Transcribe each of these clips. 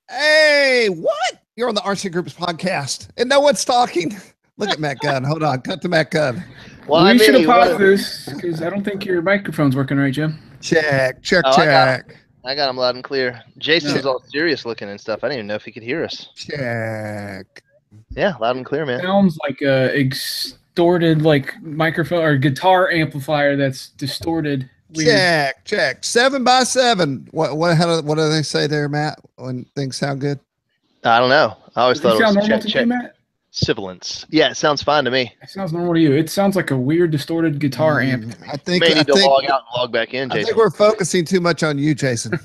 Hey, what? You're on the RCGroups podcast, and no one's talking. Look at Matt Gunn. Hold on. Cut to Matt Gunn. Well, we should have paused this because I don't think your microphone's working right, Jim. Check. I got him loud and clear. Jason's all serious looking and stuff. I didn't even know if he could hear us. Check. Yeah, loud and clear, man. Sounds like a distorted microphone or guitar amplifier that's distorted. Weird. Check. 7x7. What do they say there, Matt? When things sound good? I don't know. I always thought it was check. Matt? Sibilance. Yeah, it sounds fine to me. It sounds normal to you. It sounds like a weird distorted guitar amp. I think you may need to log out and log back in, Jason. I think we're focusing too much on you, Jason.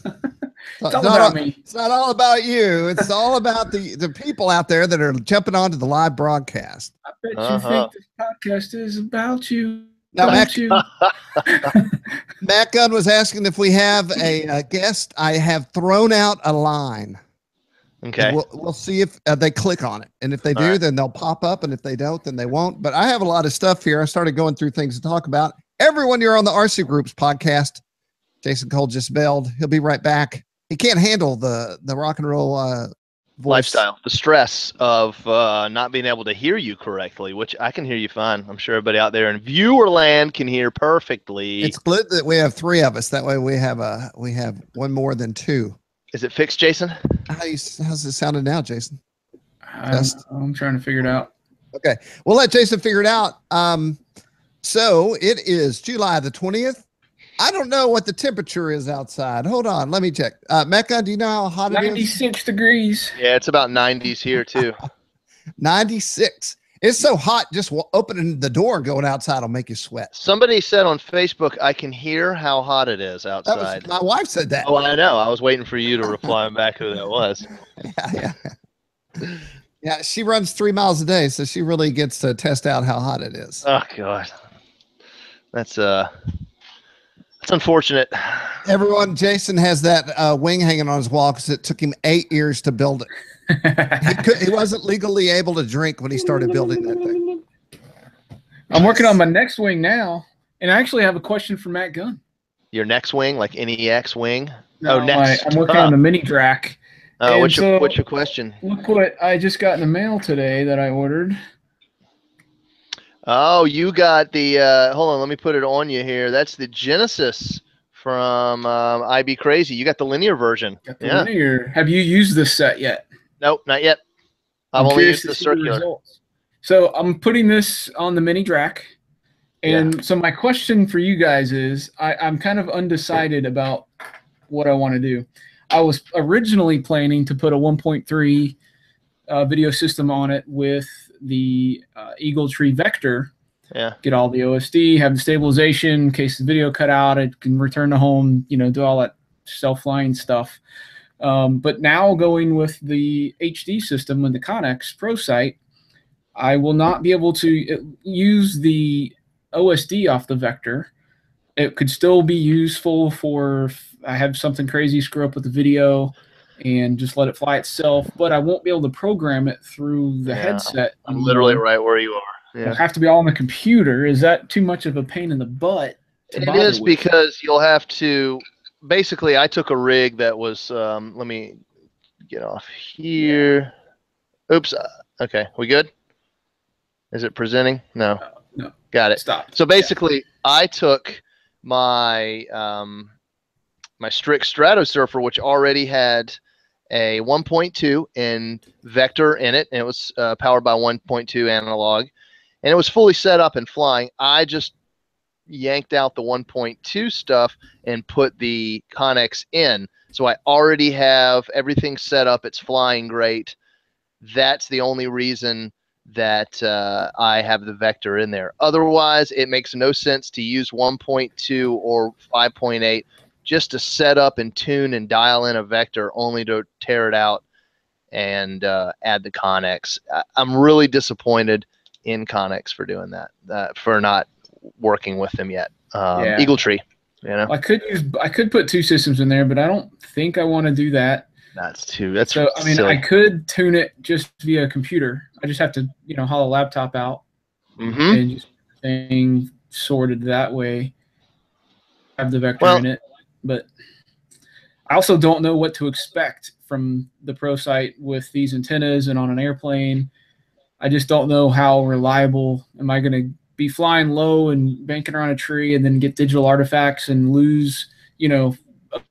It's all about me. It's not all about you. It's all about the people out there that are jumping onto the live broadcast. I bet you think this podcast is about you. Now, Matt Gunn was asking if we have a guest. I have thrown out a line. Okay. We'll see if they click on it. And if they do, then they'll pop up. And if they don't, then they won't. But I have a lot of stuff here. I started going through things to talk about. Everyone, you're on the RCGroups podcast. Jason Cole just bailed. He'll be right back. He can't handle the rock and roll voice. Lifestyle, the stress of not being able to hear you correctly, which I can hear you fine. I'm sure everybody out there in viewer land can hear perfectly. It's split that we have three of us. That way we have one more than two. Is it fixed, Jason? How's it sounding now, Jason? I'm trying to figure it out. Okay, we'll let Jason figure it out. So it is July the 20th. I don't know what the temperature is outside. Hold on, let me check. Mecca, do you know how hot it is? 96 degrees. Yeah, it's about 90s here too. 96. It's so hot, just opening the door and going outside will make you sweat. Somebody said on Facebook, I can hear how hot it is outside. My wife said that. Oh, I know. I was waiting for you to reply back who that was. Yeah, she runs 3 miles a day, so she really gets to test out how hot it is. Oh, God. That's unfortunate. Everyone, Jason has that wing hanging on his wall because it took him 8 years to build it. He wasn't legally able to drink when he started building that thing. I'm working on my next wing now, and I actually have a question for Matt Gunn. Your next wing, like NEX wing? No, next. I'm working on the mini drac. What's your question? Look what I just got in the mail today that I ordered. Oh, you got the hold on, let me put it on you here. That's the Genesis from IBCrazy. You got the linear version. Got the linear. Have you used this set yet? Nope, not yet. I've only used the circular. So I'm putting this on the mini drac. And so my question for you guys is, I'm kind of undecided about what I want to do. I was originally planning to put a 1.3 video system on it with the Eagle Tree Vector. Yeah. Get all the OSD, have the stabilization in case the video cut out, it can return to home, do all that self-flying stuff. But now going with the HD system and the Connex Pro site, I will not be able to use the OSD off the Vector. It could still be useful for I have something crazy screw up with the video and just let it fly itself, but I won't be able to program it through the headset. I'm literally right where you are. It'll have to be all on the computer. Is that too much of a pain in the butt? It is because you'll have to. Basically, I took a rig that was. Let me get off here. Oops. Okay, we good? Is it presenting? No. No. Got it. Stop. So basically, I took my my Strix Stratosurfer, which already had a 1.2 in vector in it, and it was powered by 1.2 analog, and it was fully set up and flying. I just yanked out the 1.2 stuff and put the Connex in. So I already have everything set up. It's flying great. That's the only reason that I have the vector in there. Otherwise, it makes no sense to use 1.2 or 5.8 just to set up and tune and dial in a vector only to tear it out and add the Connex. I'm really disappointed in Connex for doing that, for not working with them yet. Eagle Tree, I could put two systems in there, but I don't think I want to do that. That's so I mean, silly. I could tune it just via computer. I just have to haul a laptop out and just thing sorted that way. Have the vector in it, but I also don't know what to expect from the pro site with these antennas and on an airplane. I just don't know how reliable. Am I going to be flying low and banking around a tree and then get digital artifacts and lose, you know,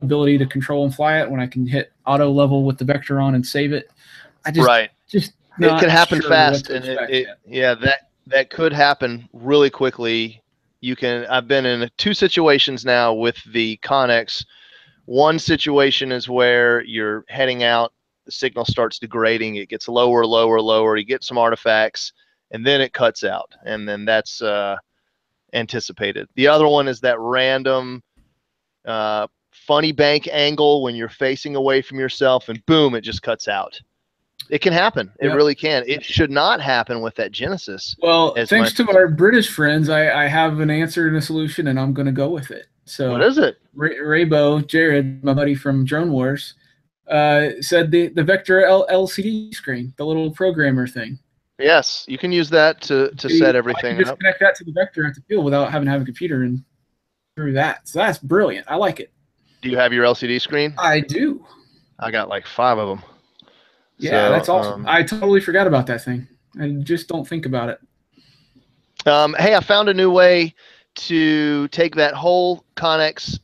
ability to control and fly it when I can hit auto level with the vector on and save it? I just, just it can happen sure fast, and that could happen really quickly. I've been in 2 situations now with the Connex. One situation is where you're heading out, the signal starts degrading, it gets lower, lower, lower, you get some artifacts, and then it cuts out, and then that's anticipated. The other one is that random funny bank angle when you're facing away from yourself, and boom, it just cuts out. It can happen. It really can. It should not happen with that Genesis. Well, thanks to our British friends, I have an answer and a solution, and I'm going to go with it. So what is it? Raybo, Jared, my buddy from Drone Wars, said the Vector LCD screen, the little programmer thing. Yes, you can use that to set everything up. Just connect that to the Vector at the field without having to have a computer and through that. So that's brilliant. I like it. Do you have your LCD screen? I do. I got like 5 of them. Yeah, so, that's awesome. I totally forgot about that thing. I just don't think about it. Hey, I found a new way to take that whole Connex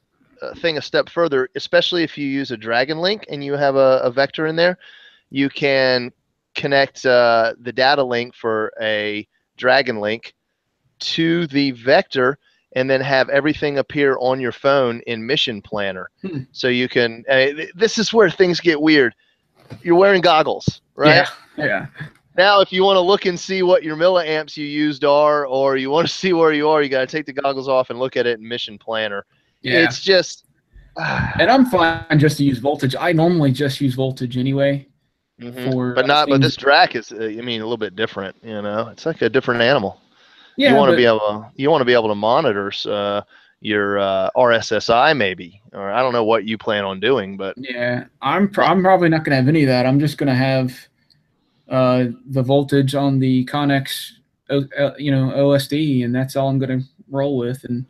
thing a step further, especially if you use a Dragon Link and you have a vector in there. You can connect the data link for a Dragon Link to the vector and then have everything appear on your phone in Mission Planner. So you can, this is where things get weird. You're wearing goggles, right? Yeah. Now, if you want to look and see what your milliamps you used are, or you want to see where you are, you got to take the goggles off and look at it in Mission Planner. Yeah. It's just... and I'm fine just to use voltage. I normally just use voltage anyway. But this DRAC is, I mean, a little bit different, you know? It's like a different animal. Yeah, you want to be able to monitor your RSSI maybe, or I don't know what you plan on doing, but yeah, I'm probably not going to have any of that. I'm just going to have the voltage on the Connex, OSD, and that's all I'm going to roll with. And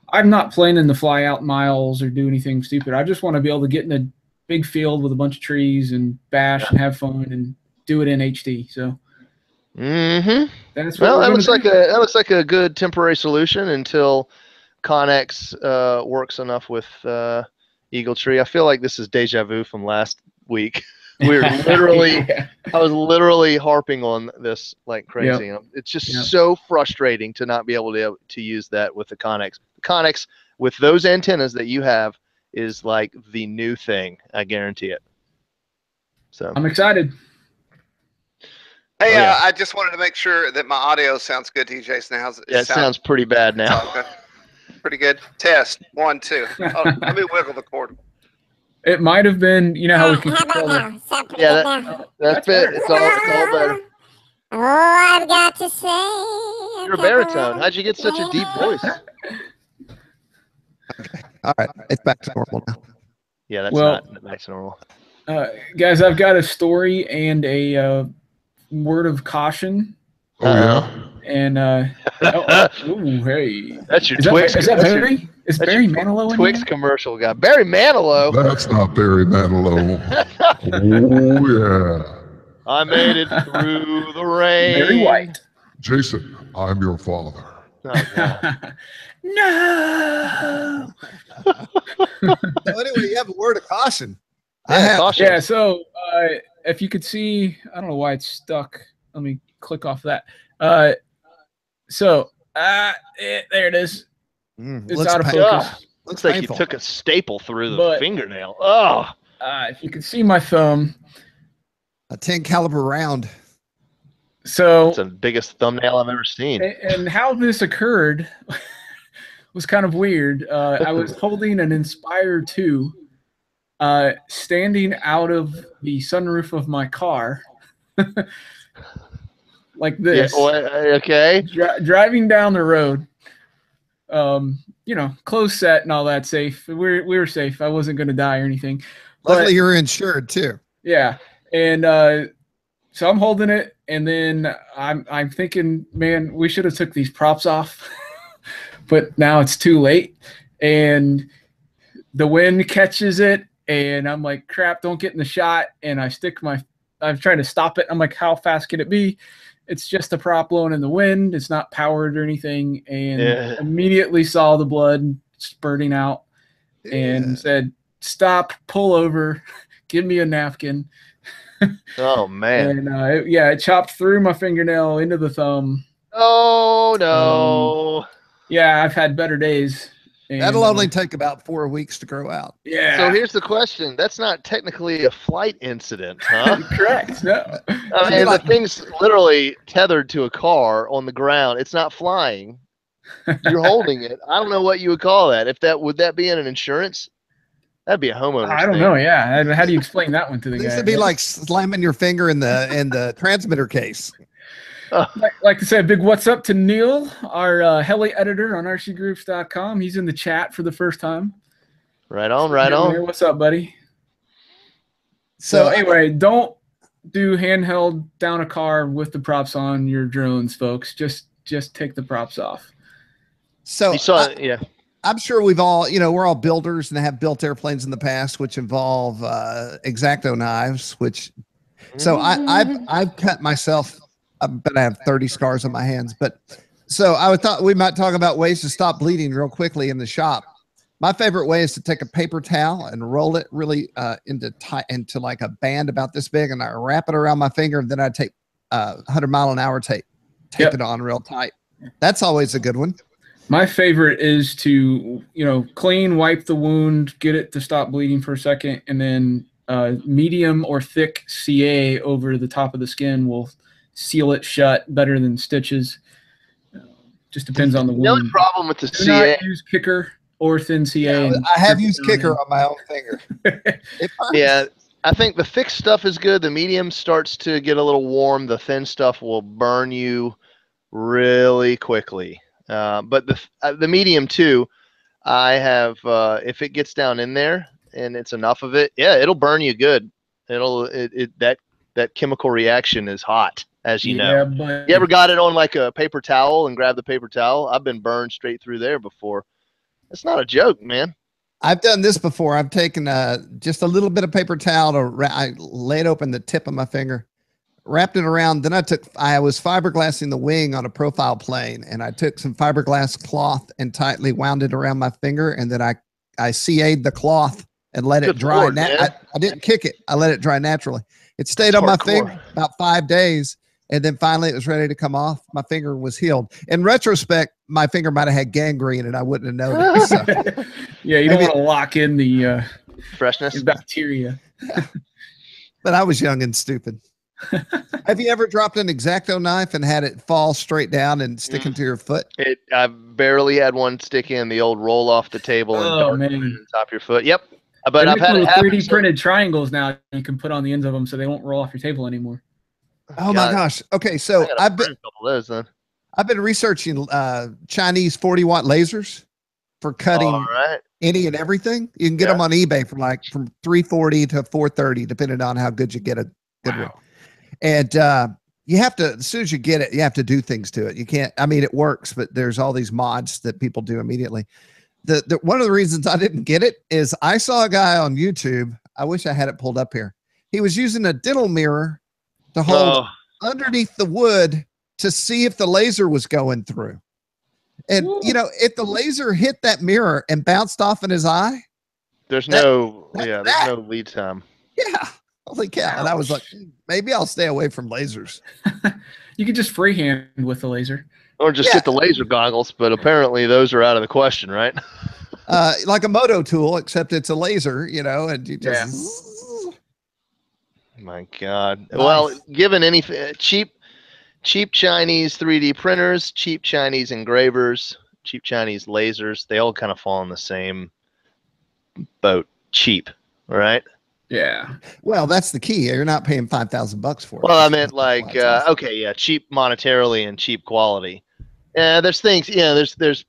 I'm not planning to fly out miles or do anything stupid. I just want to be able to get in a big field with a bunch of trees and bash and have fun and do it in HD. So. That's well, that looks like a good temporary solution until Connex works enough with Eagle Tree. I feel like this is deja vu from last week. We were literally, I was literally harping on this like crazy. It's just so frustrating to not be able to use that with the Connex. Connex with those antennas that you have is like the new thing. I guarantee it. So I'm excited. Hey, I just wanted to make sure that my audio sounds good to you, Jason. It sounds pretty bad now. Okay. Pretty good. Test 1, 2. Oh, let me wiggle the cord. It might have been, you know how we can control that's it. It's all better. Oh, I've got to say. You're a baritone. How'd you get such a deep voice? Okay. All right. It's back to normal now. Yeah, that's not back to normal. Guys, I've got a story and a word of caution. Oh, yeah. And hey, that's your Twix. Is that Barry? Is Barry Manilow in Twix here? Commercial guy? Barry Manilow. That's not Barry Manilow. Oh yeah. I made it through the rain. Barry White. Jason, I'm your father. No. So anyway, you have a word of caution. Yeah. So if you could see, I don't know why it's stuck. Let me click off that. There it is. It's out of focus. Looks like you took a staple through the fingernail. Oh. If you can see my thumb. A 10 caliber round. So it's the biggest thumbnail I've ever seen. And how this occurred was kind of weird. I was holding an Inspire 2, standing out of the sunroof of my car. Like this. Yeah, okay. Driving down the road. Closed set and all that safe. We were safe. I wasn't going to die or anything. Luckily, you're insured too. Yeah, and so I'm holding it, and then I'm thinking, man, we should have took these props off, but now it's too late, and the wind catches it, and I'm like, crap, don't get in the shot. And I'm trying to stop it. I'm like, how fast can it be? It's just a prop blowing in the wind. It's not powered or anything. And immediately saw the blood spurting out and said, stop, pull over, give me a napkin. Oh man. And it chopped through my fingernail into the thumb. Oh no. Yeah, I've had better days. And, That'll only take about 4 weeks to grow out. Yeah. So here's the question. That's not technically a flight incident, huh? Correct. No. I mean, the thing's literally tethered to a car on the ground. It's not flying. You're holding it. I don't know what you would call that. Would that be in an insurance? That'd be a homeowner. I don't know. Yeah. How do you explain that one to the guy? This would be like slamming your finger in the transmitter case. Like to say a big what's up to Neil, our heli editor on RCGroups.com. He's in the chat for the first time. Right on, right on. What's up, buddy? So anyway, don't do handheld down a car with the props on your drones, folks. Just take the props off. So you saw it, yeah. I'm sure we've all, we're all builders and have built airplanes in the past, which involve X-Acto knives. So I've cut myself. I bet I have 30 scars on my hands. But so I thought we might talk about ways to stop bleeding real quickly in the shop. My favorite way is to take a paper towel and roll it really into like a band about this big, and I wrap it around my finger. And then I take 100-mile-an-hour tape it on real tight. That's always a good one. My favorite is to clean, wipe the wound, get it to stop bleeding for a second, and then medium or thick CA over the top of the skin will seal it shut better than stitches. Just depends on the wound. The only problem with the Do CA. not use kicker or thin CA. I have used kicker on my own finger. Yeah, I think the thick stuff is good. The medium starts to get a little warm. The thin stuff will burn you really quickly. But the medium too, I have. If it gets down in there and it's enough of it, yeah, it'll burn you good. That chemical reaction is hot, as you know. But you ever got it on like a paper towel and grab the paper towel? I've been burned straight through there before. It's not a joke, man. I've done this before. I've taken just a little bit of paper towel I laid open the tip of my finger, wrapped it around. Then I was fiberglassing the wing on a profile plane, and I took some fiberglass cloth and tightly wound it around my finger, and then I CA'd the cloth and let it dry. I didn't kick it. I let it dry naturally. It stayed on my finger about 5 days, and then finally it was ready to come off. My finger was healed. In retrospect, my finger might have had gangrene, and I wouldn't have known it. So. Yeah, you don't want to lock in the freshness, bacteria. Yeah. But I was young and stupid. Have you ever dropped an X-Acto knife and had it fall straight down and stick into your foot? I barely had one stick in the old roll off the table and dart on the top of your foot. Yep. But I've had 3D printed triangles now you can put on the ends of them so they won't roll off your table anymore. Oh my gosh. Okay, so I've been researching Chinese 40-watt lasers for cutting any and everything. You can get them on eBay from 340 to 430, depending on how good you get a good one. And you have to, as soon as you get it, you have to do things to it. You can't, I mean, it works, but there's all these mods that people do immediately. One of the reasons I didn't get it is I saw a guy on YouTube. I wish I had it pulled up here. He was using a dental mirror to hold underneath the wood to see if the laser was going through. And, if the laser hit that mirror and bounced off in his eye, there's no lead time. Yeah. Holy cow. Ouch. And I was like, maybe I'll stay away from lasers. You could just freehand with the laser. Or just get the laser goggles, but apparently those are out of the question, right? Like a moto tool, except it's a laser, and you just... My God. Nice. Well, given any cheap Chinese 3D printers, cheap Chinese engravers, cheap Chinese lasers, they all kind of fall in the same boat. Cheap, right? Yeah. Well, that's the key. You're not paying $5,000 for it. Well, I meant cheap monetarily and cheap quality. There's things, there's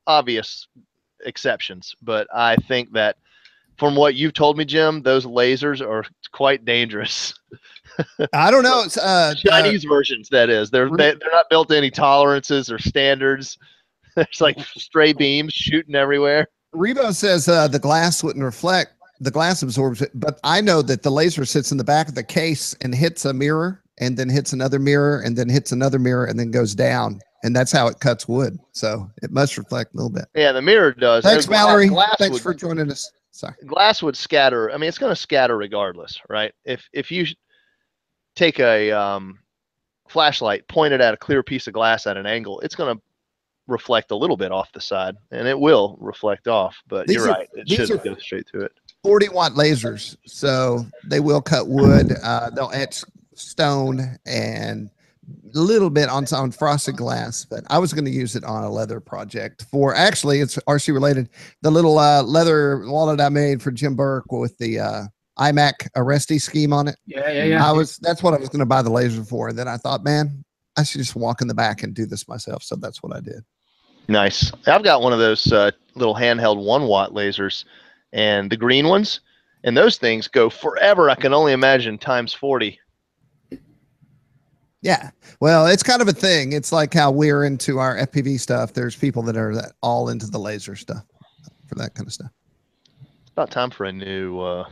obvious exceptions, but I think that from what you've told me, Jim, those lasers are quite dangerous. I don't know. It's Chinese versions, that is. They're not built to any tolerances or standards. There's like stray beams shooting everywhere. Rebo says the glass wouldn't reflect. the glass absorbs it, but I know that the laser sits in the back of the case and hits a mirror and then hits another mirror and then hits another mirror and then goes down. And that's how it cuts wood. So it must reflect a little bit. Yeah, the mirror does. Thanks, Mallory. Glass Thanks would, for joining us. Sorry. Glass would scatter. I mean, it's going to scatter regardless, right? If you take a flashlight, point it at a clear piece of glass at an angle, it's going to reflect a little bit off the side, and it will reflect off. But you're right. It shouldn't go straight to it. 40-watt lasers, so they will cut wood. They'll etch stone and a little bit on frosted glass, but I was going to use it on a leather project for, actually it's RC related, the little leather wallet I made for Jim Burke with the iMac Arresti scheme on it. Yeah. That's what I was going to buy the laser for. And then I thought, man, I should just walk in the back and do this myself. So that's what I did. Nice. I've got one of those little handheld 1-watt lasers, and the green ones, and those things go forever. I can only imagine times 40. Yeah. Well, it's kind of a thing. It's like how we're into our FPV stuff. There's people that are all into the laser stuff for that kind of stuff. It's about time for a new a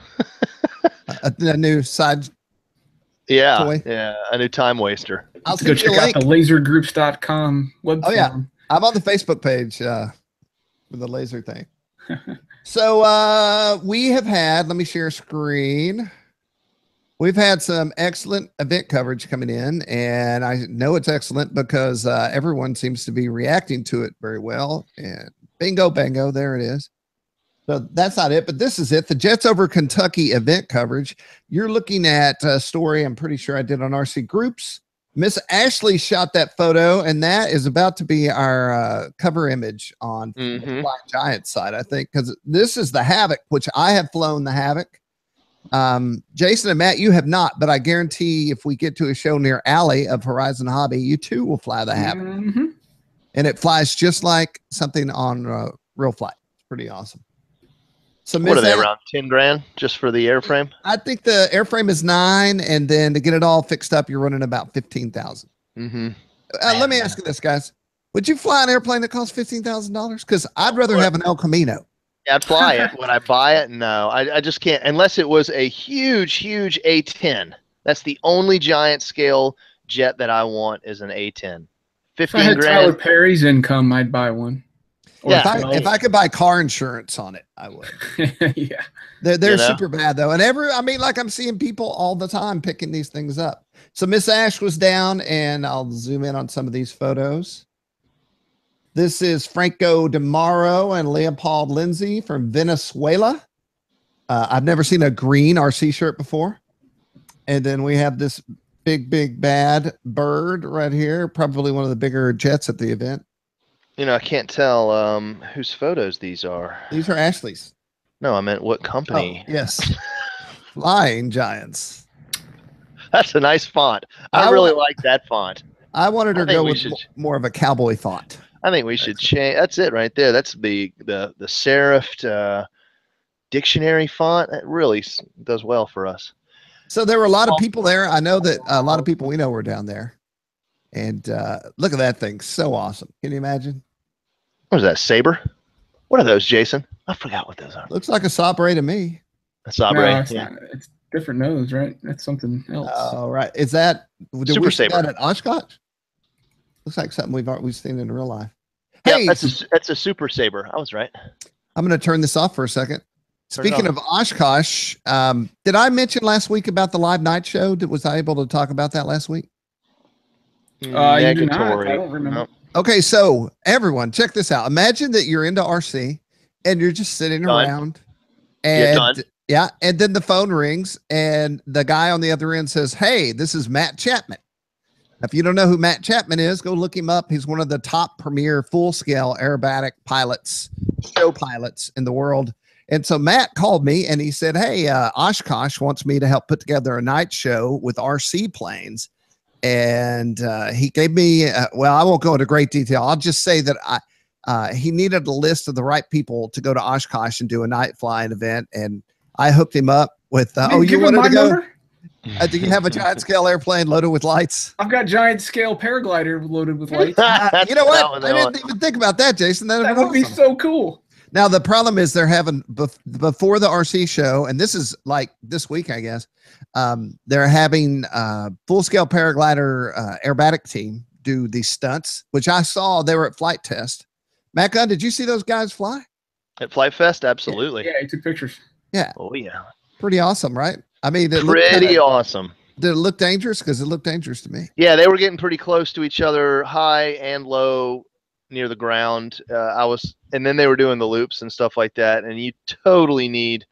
new side toy. Yeah, a new time waster. I'll go check out the lasergroups.com website. Oh yeah, I'm on the Facebook page with the laser thing. So we have had, let me share screen. We've had some excellent event coverage coming in, and I know it's excellent because everyone seems to be reacting to it very well. And bingo, bango, there it is. So that's not it, but this is it. The Jets over Kentucky event coverage. You're looking at a story I'm pretty sure I did on RCGroups. Miss Ashley shot that photo, and that is about to be our cover image on the Flying Giants side, I think, because this is the Havoc, which I have flown the Havoc. Jason and Matt, you have not, but I guarantee if we get to a show near Alley of Horizon Hobby, you too will fly the Havoc. And it flies just like something on real flight. It's pretty awesome. So what are they, around 10 grand just for the airframe? I think the airframe is 9, and then to get it all fixed up, you're running about 15,000. Let me ask you this, guys: would you fly an airplane that costs $15,000? Because I'd rather have an El Camino. Yeah, I'd fly it. Would I buy it? No, I just can't unless it was a huge A10. That's the only giant scale jet that I want is an A10. 15 grand. Tyler Perry's income, I'd buy one. Or yeah, if I could buy car insurance on it, I would. Yeah, they're super bad though, and I mean, like I'm seeing people all the time picking these things up. So Miss Ash was down, and I'll zoom in on some of these photos. This is Franco DeMaro and Leopold Lindsay from Venezuela. I've never seen a green RC shirt before. And then we have this big bad bird right here, probably one of the bigger jets at the event. You know, I can't tell whose photos these are. These are Ashley's. No, I meant what company. Oh, yes. Flying Giants. That's a nice font. I really like that font. I wanted to go with more of a cowboy font. I think we should change. That's it right there. That's the serifed dictionary font. It really does well for us. So there were a lot of people there. I know that a lot of people we know were down there. And look at that thing. So awesome. Can you imagine? What is that, Sabre? What are those, Jason? I forgot what those are. Looks like a Sabre to me. A Sabre. No, it's different nose, right? That's something else. Oh, right. Is that Super Sabre at Oshkosh? Looks like something we've seen in real life. Yeah, Hey, that's a Super Sabre. I was right. I'm going to turn this off for a second. Speaking of Oshkosh, did I mention last week about the live night show? Was I able to talk about that last week? You did not. I don't remember. No. Okay, so everyone, check this out. Imagine that you're into RC and you're just sitting around, and and then the phone rings and the guy on the other end says, "Hey, this is Matt Chapman." If you don't know who Matt Chapman is, go look him up. He's one of the top premier full-scale aerobatic pilots, show pilots in the world. And so Matt called me and he said, "Hey, Oshkosh wants me to help put together a night show with RC planes." And he gave me, well, I won't go into great detail. I'll just say that he needed a list of the right people to go to Oshkosh and do a night flying event. And I hooked him up with, you wanted to go? Do you have a giant scale airplane loaded with lights? I've got giant scale paraglider loaded with lights. You know what? I didn't even think about that, Jason. That would be so cool. Now the problem is they're having before the RC show, and this is like this week, I guess. They're having full scale paraglider aerobatic team do these stunts, which I saw. They were at flight test. Matt Gunn, did you see those guys fly At Flight Fest? Absolutely. Yeah, he took pictures. Yeah. Oh yeah. Pretty awesome, right? I mean, it Pretty awesome. Did it look dangerous? Because it looked dangerous to me. Yeah, they were getting pretty close to each other, high and low, near the ground. And then they were doing the loops and stuff like that. And you totally need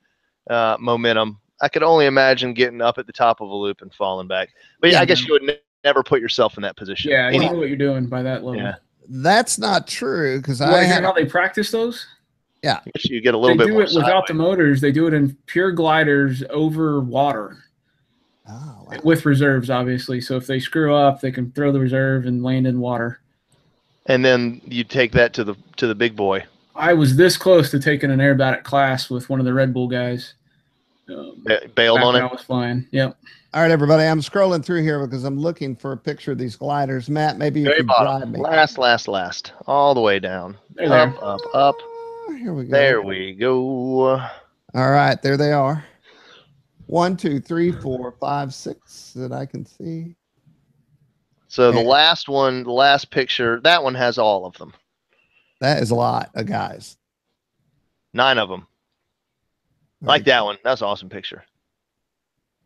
momentum. I could only imagine getting up at the top of a loop and falling back. But yeah, I guess you would never put yourself in that position. Yeah, you know what you're doing by that level. Yeah. That's not true because I hear how they practice those. Yeah, I guess you get a little bit more. They do it without the motors. They do it in pure gliders over water. Oh, wow. With reserves, obviously. So if they screw up, they can throw the reserve and land in water. And then you take that to the big boy. I was this close to taking an aerobatic class with one of the Red Bull guys. Bailed on it. I was flying. Yep. All right, everybody. I'm scrolling through here because I'm looking for a picture of these gliders. Matt, maybe you can guide me. Last, all the way down. There. Up. Here we go. There we go. All right, there they are. 1, 2, 3, 4, 5, 6 that I can see. So the last one, the last picture, that one has all of them. That is a lot of guys. 9 of them. Like that one. That's an awesome picture.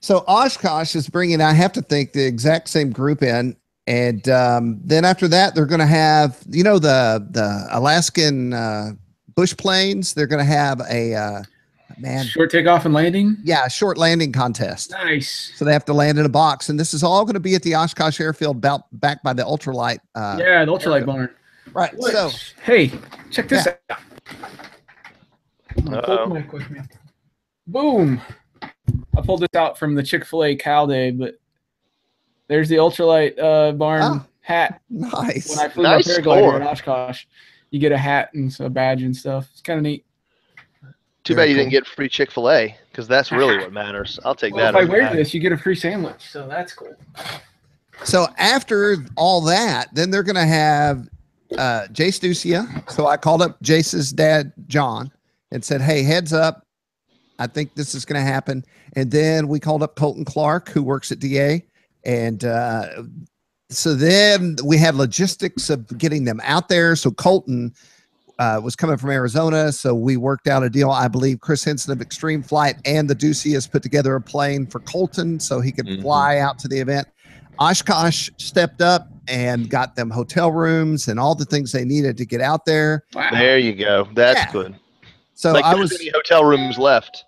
So Oshkosh is bringing, I have to think, the exact same group in. And then after that, they're going to have, you know, the Alaskan bush planes. They're going to have a short takeoff and landing. Yeah, short landing contest. Nice. So they have to land in a box, and this is all going to be at the Oshkosh Airfield, back by the ultralight. The ultralight barn. Right. What? So hey, check this out. Boom. I pulled this out from the Chick-fil-A Cow Day, but there's the ultralight barn hat. Nice. When I flew my paraglider at Oshkosh, you get a hat and a badge and stuff. It's kind of neat. Too bad you didn't get free Chick-fil-A, because that's really what matters. I'll take that. If I wear this, you get a free sandwich, so that's cool. So after all that, then they're going to have Jace Ducia. So I called up Jace's dad, John, and said, hey, heads up. I think this is going to happen. And then we called up Colton Clark, who works at DA. And so then we had logistics of getting them out there. So Colton was coming from Arizona. So we worked out a deal. I believe Chris Henson of Extreme Flight and the Ducey has put together a plane for Colton so he could fly out to the event. Oshkosh stepped up and got them hotel rooms and all the things they needed to get out there. Wow. There you go. That's good. So like I was any hotel rooms left,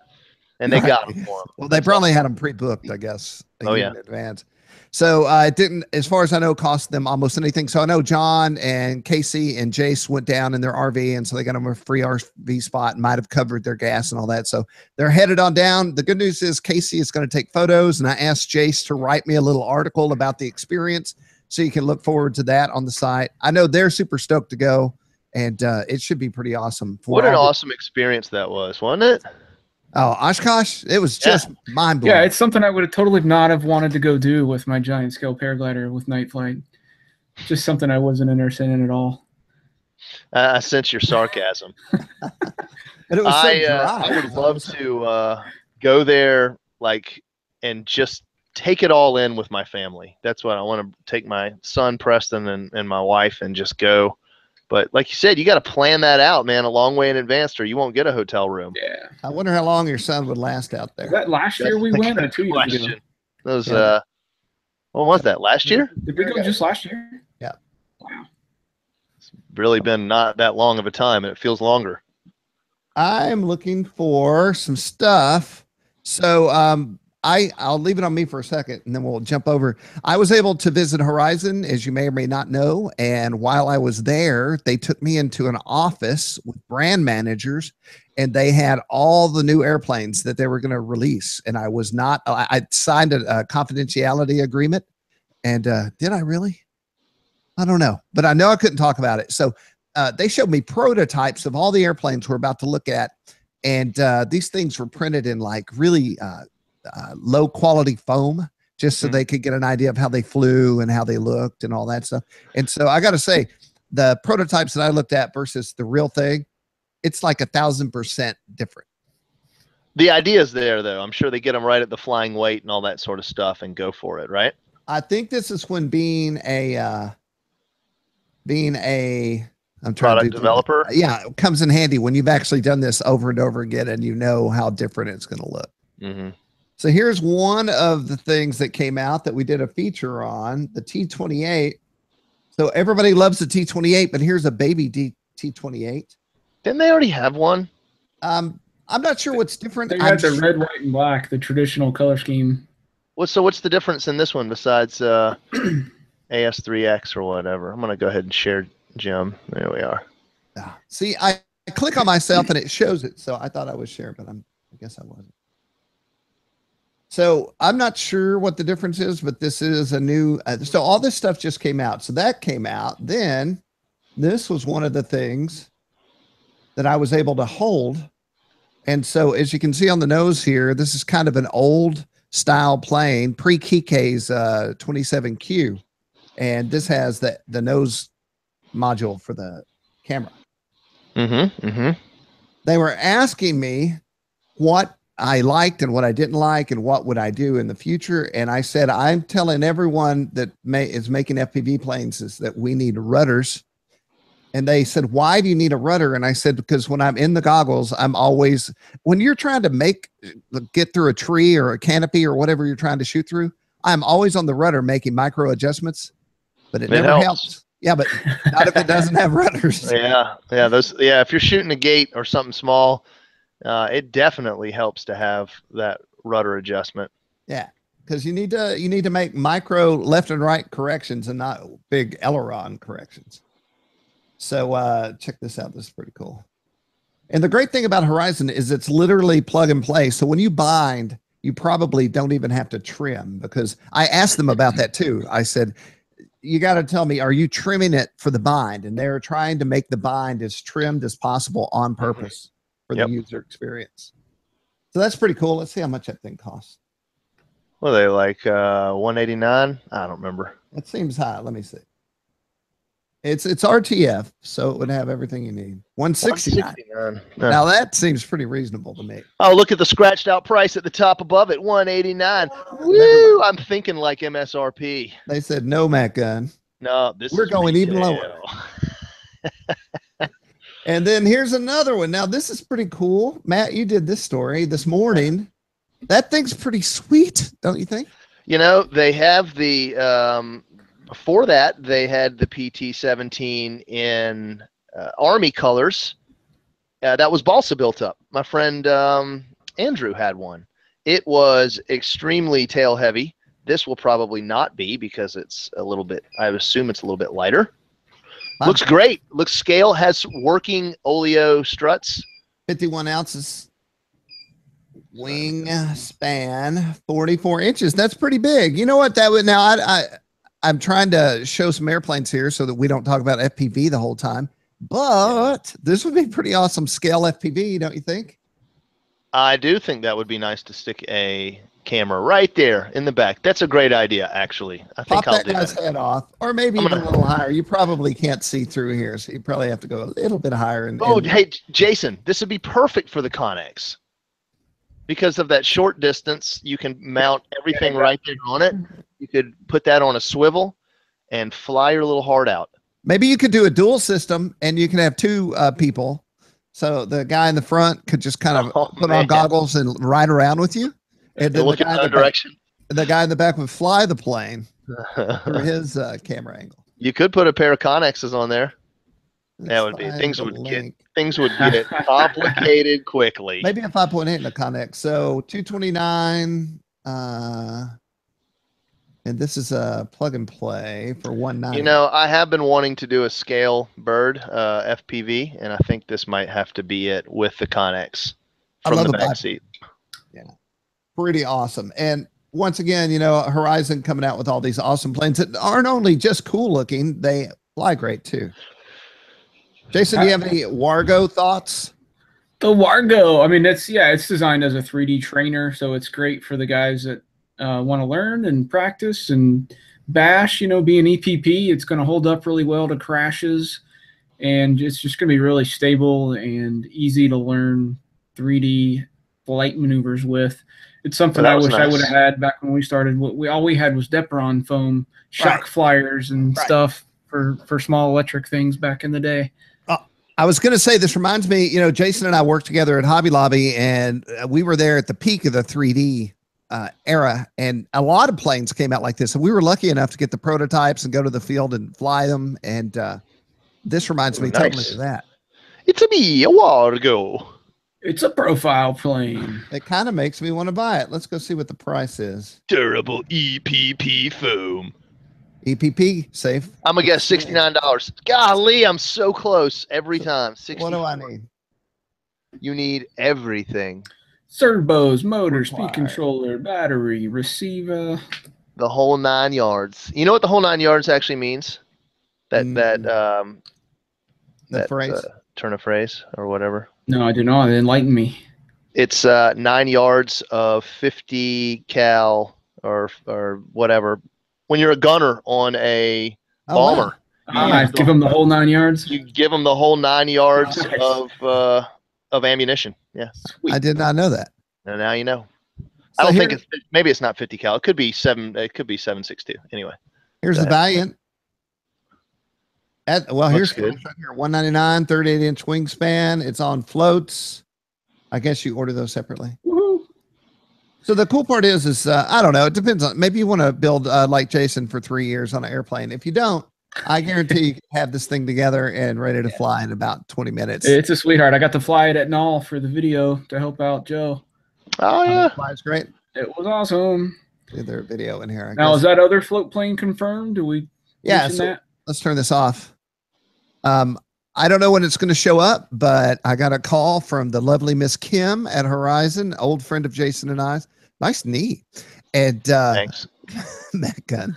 and they got them for them. Well, they probably had them pre-booked, I guess. In advance. So it didn't, as far as I know, cost them almost anything. So I know John and Casey and Jace went down in their RV, and so they got them a free RV spot and might have covered their gas and all that. So they're headed on down. The good news is Casey is going to take photos, and I asked Jace to write me a little article about the experience so you can look forward to that on the site. I know they're super stoked to go, and it should be pretty awesome. What an awesome experience that was, wasn't it? Oh, Oshkosh, it was just mind-blowing. Yeah, it's something I would have totally not have wanted to go do with my giant scale paraglider with night flight. Just something I wasn't interested in at all. I sense your sarcasm. But it was so dry. I would love to go there, and just take it all in with my family. That's what I want to take my son Preston and my wife and just go. But like you said, you got to plan that out, man, a long way in advance, or you won't get a hotel room. Yeah. I wonder how long your son would last out there. Was that last year we went or 2 years ago? That was, what was that, last year? Did we go just last year? Yeah. Wow. It's really been not that long of a time, and it feels longer. I'm looking for some stuff. So I'll leave it on me for a second, and then we'll jump over. I was able to visit Horizon, as you may or may not know. And while I was there, they took me into an office with brand managers, and they had all the new airplanes that they were going to release. And I was not, I signed a confidentiality agreement. And did I really? I don't know, but I know I couldn't talk about it. So they showed me prototypes of all the airplanes we're about to look at. And these things were printed in really low quality foam, just so they could get an idea of how they flew and how they looked and all that stuff. And so I got to say, the prototypes that I looked at versus the real thing, it's like 1,000% different. The idea is there, though. I'm sure they get them right at the flying weight and all that sort of stuff and go for it, right? I think this is when being a I'm trying Product to developer. Yeah, it comes in handy when you've actually done this over and over again and you know how different it's going to look. Mm-hmm. So here's one of the things that came out that we did a feature on, the T28. So everybody loves the T28, but here's a baby T28. Didn't they already have one? I'm not sure what's different. They had the red, white, and black, the traditional color scheme. So what's the difference in this one besides AS3X or whatever? I'm going to go ahead and share Jim. There we are. See, I click on myself and it shows it. So I thought I was sharing, but I guess I wasn't. So I'm not sure what the difference is, but this is a new, so all this stuff just came out. So that came out. Then this was one of the things that I was able to hold. And so as you can see on the nose here, this is kind of an old style plane, pre-Kike's 27Q. And this has the nose module for the camera. Mm-hmm. Mm-hmm. They were asking me what I liked and what I didn't like and what would I do in the future. And I said, I'm telling everyone that is making FPV planes is that we need rudders. And they said, why do you need a rudder? And I said, because when I'm in the goggles, I'm always, when you're trying to get through a tree or a canopy or whatever you're trying to shoot through, I'm always on the rudder making micro adjustments, but it never helps. Yeah, but not if it doesn't have rudders. Yeah. If you're shooting a gate or something small, it definitely helps to have that rudder adjustment. Yeah, because you need to make micro left and right corrections and not big aileron corrections. So check this out. This is pretty cool. And the great thing about Horizon is it's literally plug and play. So when you bind, you probably don't even have to trim, because I asked them about that too. I said, you got to tell me, are you trimming it for the bind? And they're trying to make the bind as trimmed as possible on purpose for the user experience. So that's pretty cool. Let's see how much that thing costs. What are they, like $189? I don't remember. That seems high. Let me see. It's RTF, so it would have everything you need. $169. Now that seems pretty reasonable to me. Oh, look at the scratched out price at the top above it, $189. Woo! I'm thinking like MSRP. They said no, Matt Gunn. No, we're going even lower. And then here's another one. Now this is pretty cool. Matt, you did this story this morning. That thing's pretty sweet, don't you think? You know, they have the before that, they had the PT-17 in Army colors. That was balsa built up. My friend Andrew had one. It was extremely tail heavy. This will probably not be, because it's a little bit, I would assume it's a little bit lighter. Looks great. Looks scale, has working oleo struts. 51 ounces. Wing span, 44 inches. That's pretty big. You know what that would, now I'm trying to show some airplanes here so that we don't talk about FPV the whole time, but this would be pretty awesome scale FPV, don't you think? I do think that would be nice to stick a camera right there in the back. That's a great idea, actually. I think Pop that guy's head off, or maybe even a little higher. You probably can't see through here, so you probably have to go a little bit higher. Hey, Jason, this would be perfect for the Connex. Because of that short distance, you can mount everything right there on it. You could put that on a swivel and fly your little heart out. Maybe you could do a dual system, and you can have two people. So the guy in the front could just kind of put on goggles and ride around with you. And then look in the direction. The guy in the back would fly the plane through his camera angle. You could put a pair of Connexes on there. That would be, things would get complicated quickly. Maybe a 5.8 in the Connex. So 229, and this is a plug and play for 190. You know, I have been wanting to do a scale bird FPV, and I think this might have to be it with the Connex from the back seat. Yeah, pretty awesome. And once again, you know, Horizon coming out with all these awesome planes that aren't only just cool looking, they fly great too. Jason, do you have any Wargo thoughts? The Wargo, I mean, it's designed as a 3D trainer, so it's great for the guys that want to learn and practice and bash. You know, being EPP, it's going to hold up really well to crashes. and it's just going to be really stable and easy to learn 3D flight maneuvers with. It's something I wish I would have had back when we started. All we had was Depron foam, shock flyers, and stuff for small electric things back in the day. I was going to say, this reminds me, you know, Jason and I worked together at Hobby Lobby, and we were there at the peak of the 3D era, and a lot of planes came out like this, and we were lucky enough to get the prototypes and go to the field and fly them. And this reminds me totally of that. It's a while ago. It's a profile plane. It kind of makes me want to buy it. Let's go see what the price is. Durable EPP foam. EPP safe. I'm gonna guess $69. Golly, I'm so close every time. What do I need? You need everything. Servos, motor, speed controller, battery, receiver. The whole 9 yards. You know what the whole 9 yards actually means? That phrase? Turn of phrase or whatever. No, I do not. Enlighten me. It's 9 yards of 50 cal or whatever. When you're a gunner on a bomber, give them the whole 9 yards. You give them the whole 9 yards of ammunition. Yeah, I did not know that. And now you know. So I don't think maybe it's not 50 cal. It could be 7.62. Anyway, here's the Valiant. Here's good. Here, 199, 38-inch wingspan. It's on floats. I guess you order those separately. Woo-hoo. So the cool part is I don't know. It depends on, maybe you want to build like Jason for 3 years on an airplane. If you don't, I guarantee you can have this thing together and ready to fly in about 20 minutes. It's a sweetheart. I got to fly it at Null for the video to help out Joe. Oh yeah, flies great. It was awesome. Is there a video in here? Now, is that other float plane confirmed? Do we? Yeah. So let's turn this off. I don't know when it's going to show up, but I got a call from the lovely Miss Kim at Horizon, old friend of Jason and I's. Nice knee. And thanks. Matt Gunn,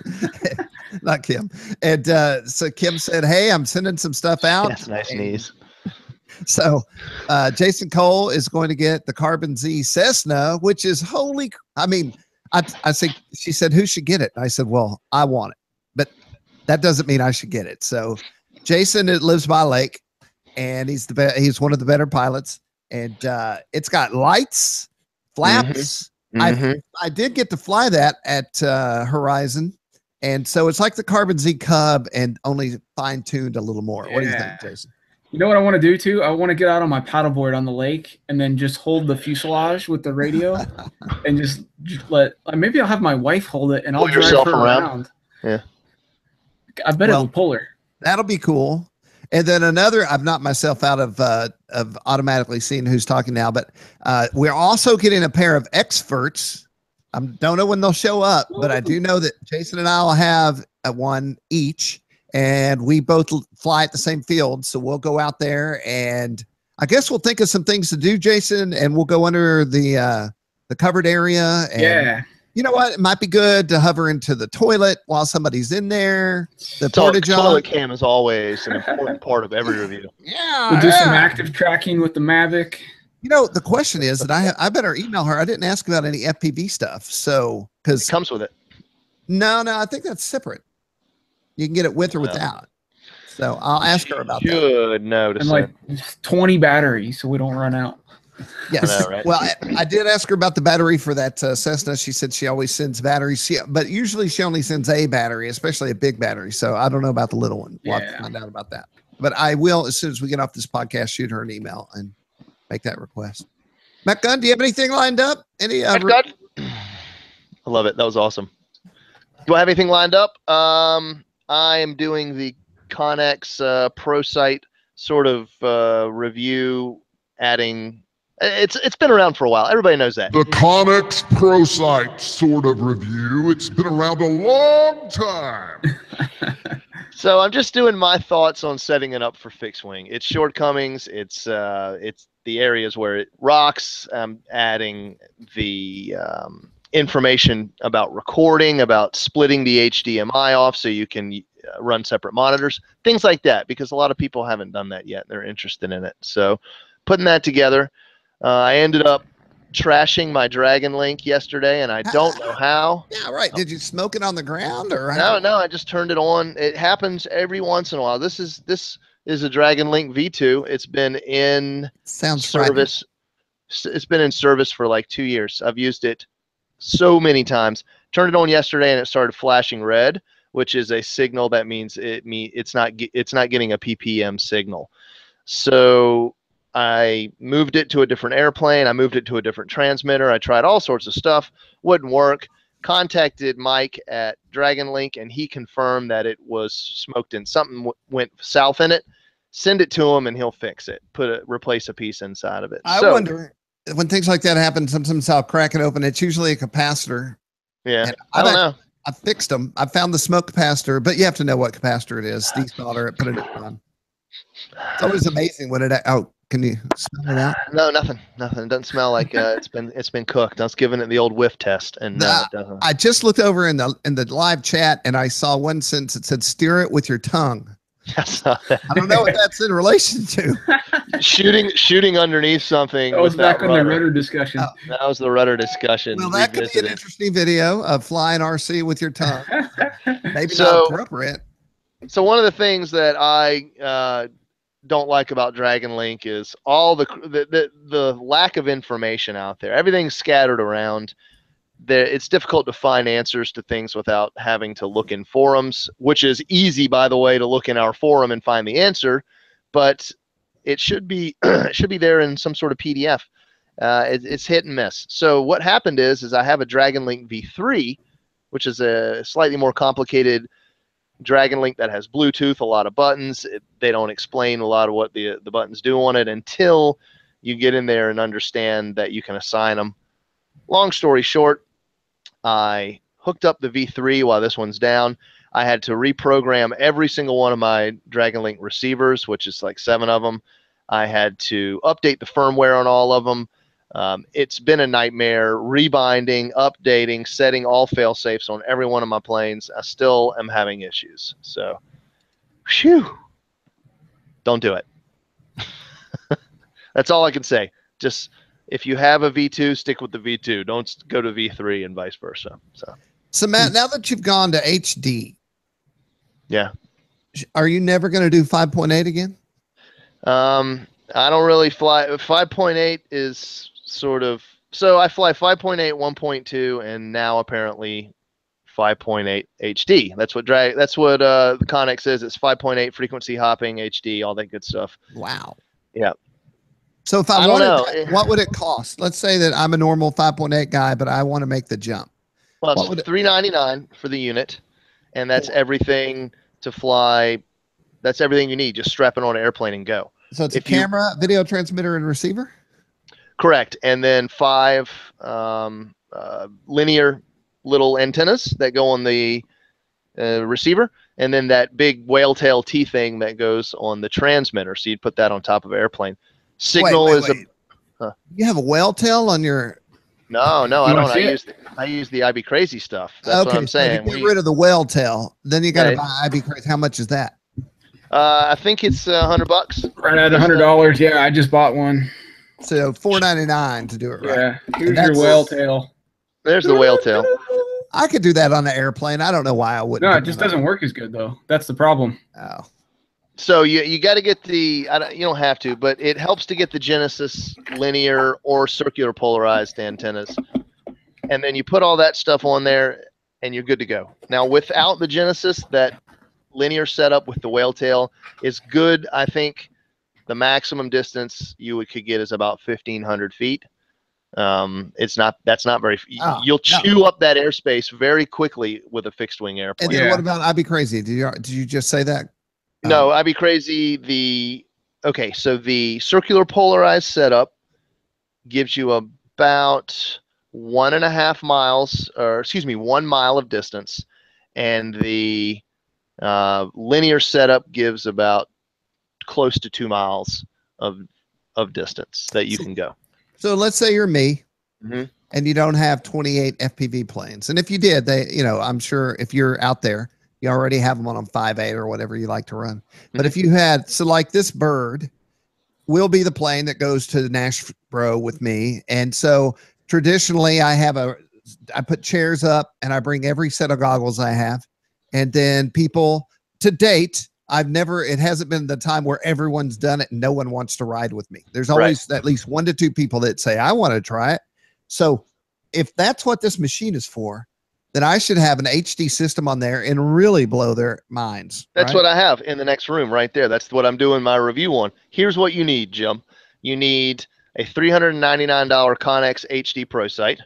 not Kim. And so Kim said, "Hey, I'm sending some stuff out." That's nice knees. So Jason Cole is going to get the Carbon Z Cessna, which is holy. I mean, I say, she said, "Who should get it?" And I said, "Well, I want it, but that doesn't mean I should get it." So Jason lives by a lake, and he's he's one of the better pilots, and it's got lights, flaps. I did get to fly that at Horizon, and so it's like the Carbon Z Cub and only fine-tuned a little more. What do you think, Jason? You know what I want to do too? I want to get out on my paddleboard on the lake and then just hold the fuselage with the radio and just let. Maybe I'll have my wife hold it and I'll drive her around. Yeah, I bet it'll pull her. That'll be cool. And then another, I've knocked myself out of automatically seeing who's talking now, but we're also getting a pair of experts. I don't know when they'll show up, but I do know that Jason and I will have one each, and we both fly at the same field. So we'll go out there, and I guess we'll think of some things to do, Jason, and we'll go under the covered area. And you know what? It might be good to hover into the toilet while somebody's in there. The toilet cam is always an important part of every review. Yeah. We'll do some active tracking with the Mavic. You know, the question is that I better email her. I didn't ask about any FPV stuff. So, because it comes with it. No, I think that's separate. You can get it with or without. So I'll ask her about that. Good notice. And like 20 batteries so we don't run out. Yes. I know, right? Well, I did ask her about the battery for that Cessna. She said she always sends batteries, but usually she only sends a battery, especially a big battery. So I don't know about the little one. We'll have to find out about that. But I will, as soon as we get off this podcast, shoot her an email and make that request. Matt Gunn, do you have anything lined up? I love it. That was awesome. Do I have anything lined up? I am doing the Connex Pro Site sort of review, adding. It's been around for a while. Everybody knows that. The Connex Pro Site sort of review. It's been around a long time. So I'm just doing my thoughts on setting it up for fixed wing. Its shortcomings. It's the areas where it rocks. I'm adding the information about recording, about splitting the HDMI off so you can run separate monitors, things like that. Because a lot of people haven't done that yet. They're interested in it. So putting that together. I ended up trashing my Dragon Link yesterday, and I don't know how. Yeah, right. Did you smoke it on the ground or? No, I just turned it on. It happens every once in a while. This is a Dragon Link V2. It's been in service. It's been in service for like 2 years. I've used it so many times. Turned it on yesterday and it started flashing red, which is a signal that means it's not getting a PPM signal. So I moved it to a different airplane. I moved it to a different transmitter. I tried all sorts of stuff. Wouldn't work. Contacted Mike at Dragon Link and he confirmed that it was smoked in. Something went south in it. Send it to him and he'll fix it. Replace a piece inside of it. I wonder when things like that happen. Sometimes I'll crack it open. It's usually a capacitor. Yeah, I don't know. I fixed them. I found the smoke capacitor, but you have to know what capacitor it is. Desolder it, put it on. It's always amazing when it. Oh, can you smell it out? No, nothing. It doesn't smell like it's been cooked. I was giving it the old whiff test, and no, it doesn't. I just looked over in the live chat, and I saw one sentence that said "steer it with your tongue." I saw that. I don't know what that's in relation to. shooting underneath something. That was back on the rudder discussion. That was the rudder discussion. Well, that could be an interesting video of flying RC with your tongue. Maybe not appropriate. So one of the things that I don't like about Dragon Link is all the lack of information out there. Everything's scattered around. It's difficult to find answers to things without having to look in forums, which is easy, by the way, to look in our forum and find the answer, but it should be there in some sort of PDF. It's hit and miss. So what happened is I have a Dragon Link V3, which is a slightly more complicated Dragon Link that has Bluetooth, a lot of buttons. They don't explain a lot of what the buttons do on it until you get in there and understand that you can assign them. Long story short, I hooked up the V3 while this one's down. I had to reprogram every single one of my Dragon Link receivers, which is like 7 of them. I had to update the firmware on all of them. It's been a nightmare rebinding, updating, setting all fail safes on every one of my planes. I still am having issues. So, phew, don't do it. That's all I can say. Just if you have a V2, stick with the V2. Don't go to V3 and vice versa. So Matt, now that you've gone to HD, yeah, are you never going to do 5.8 again? I don't really fly. 5.8 is sort of, so I fly 5.8, 1.2, and now apparently 5.8 HD. That's what the Connex is. It's 5.8 frequency hopping HD, all that good stuff. Wow. Yeah. So if I wanted, what would it cost? Let's say that I'm a normal 5.8 guy, but I want to make the jump. Well, it's $399 for the unit, and that's everything to fly. That's everything you need. Just strap it on an airplane and go. So it's a camera, video transmitter, and receiver? Correct. And then 5 linear little antennas that go on the receiver, and then that big whale tail T thing that goes on the transmitter. So you'd put that on top of an airplane. Signal wait. You have a whale tail on your... No, I don't. I use the IBCrazy stuff. That's what I'm saying. So to get rid of the whale tail, then you got to buy IBCrazy. How much is that? I think it's $100. Right at $100. Yeah, I just bought one. So $4.99 to do it right. Yeah, here's your whale tail. There's the whale tail. I could do that on the airplane. I don't know why I wouldn't. No, it just doesn't work as good though. That's the problem. Oh. So you got to get the. You don't have to, but it helps to get the Genesis linear or circular polarized antennas, and then you put all that stuff on there, and you're good to go. Now, without the Genesis, that linear setup with the whale tail is good. I think the maximum distance you could get is about 1,500 feet. That's not very. You'll chew up that airspace very quickly with a fixed wing airplane. And then what about IBCrazy? Did you just say that? No, IBCrazy. So the circular polarized setup gives you about 1.5 miles, or excuse me, 1 mile of distance, and the linear setup gives about close to 2 miles of distance that you can go. So let's say you're me, and you don't have 28 FPV planes, and if you did, I'm sure if you're out there, you already have them on 5.8 or whatever you like to run. But if you had, so like this bird will be the plane that goes to Nashbro with me. And so traditionally I put chairs up and I bring every set of goggles I have. And then people to date, it hasn't been the time where everyone's done it and no one wants to ride with me. There's always at least 1 to 2 people that say, I want to try it. So if that's what this machine is for, then I should have an HD system on there and really blow their minds. That's what I have in the next room right there. That's what I'm doing my review on. Here's what you need, Jim. You need a $399 Connex HD Pro sight.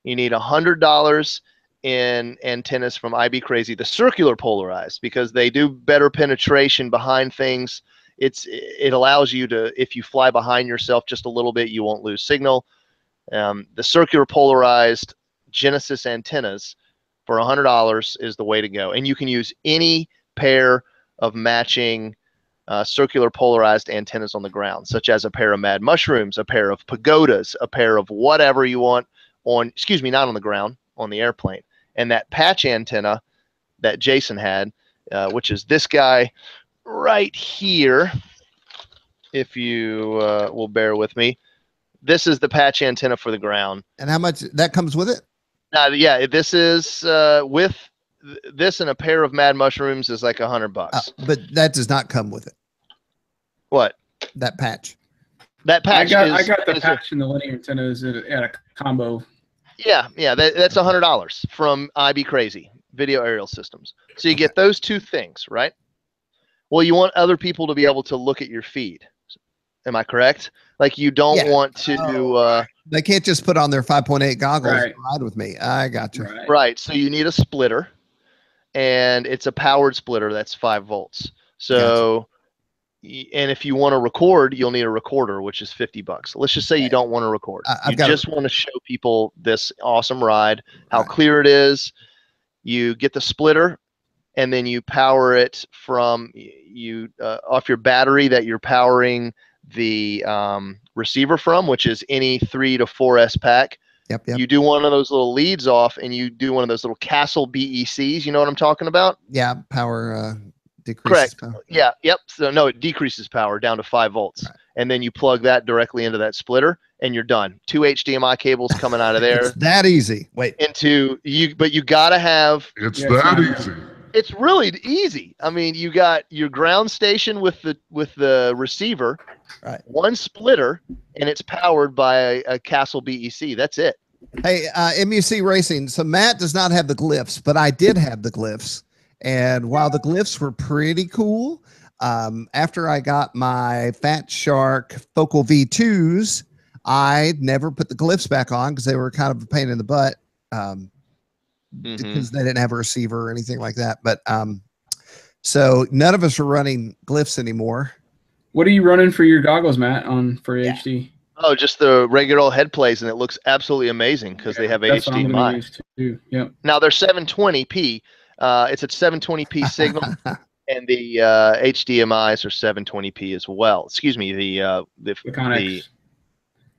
You need $100 in antennas from IBCrazy, the circular polarized, because they do better penetration behind things. It allows you to, if you fly behind yourself just a little bit, you won't lose signal. The circular polarized Genesis antennas for $100 is the way to go, and you can use any pair of matching circular polarized antennas on the ground, such as a pair of Mad Mushrooms, a pair of Pagodas, a pair of whatever you want on, excuse me, not on the ground, on the airplane. And that patch antenna that Jason had, which is this guy right here, if you will bear with me, this is the patch antenna for the ground. And how much that comes with it? Yeah, this is with this and a pair of Mad Mushrooms is like $100. But that does not come with it. What? That patch. That patch. I got the patch and the linear antennas at a combo. Yeah, that's $100 from IBCrazy Video Aerial Systems. So you get those 2 things, right? Well, you want other people to be able to look at your feed. Am I correct? Like you don't want to. They can't just put on their 5.8 goggles and ride with me. I got you. Right. So you need a splitter, and it's a powered splitter that's 5 volts. So. And if you want to record, you'll need a recorder, which is $50. Let's just say you don't want to record. You just want to show people this awesome ride, how clear it is. You get the splitter, and then you power it from off your battery that you're powering the receiver from, which is any 3 to 4S pack. Yep. You do one of those little leads off, and you do one of those little Castle BECs. You know what I'm talking about? Yeah, power. Decreases Correct. power. Yeah. Yep. So no, it decreases power down to 5 volts, and then you plug that directly into that splitter, and you're done. 2 HDMI cables coming out of there. It's that easy. Wait. But you gotta have. It's that easy. It's really easy. I mean, you got your ground station with the receiver, right? 1 splitter, and it's powered by a Castle BEC. That's it. Hey, MUC Racing. So Matt does not have the glyphs, but I did have the glyphs. And while the glyphs were pretty cool, after I got my Fat Shark Focal V2s, I never put the glyphs back on because they were kind of a pain in the butt because they didn't have a receiver or anything like that. But so none of us are running glyphs anymore. What are you running for your goggles, Matt, for HD? Oh, just the regular old head plays, and it looks absolutely amazing because they have HDMI. Yep. Now they're 720p. It's a 720p signal, and the HDMIs are 720p as well. Excuse me, the Connex.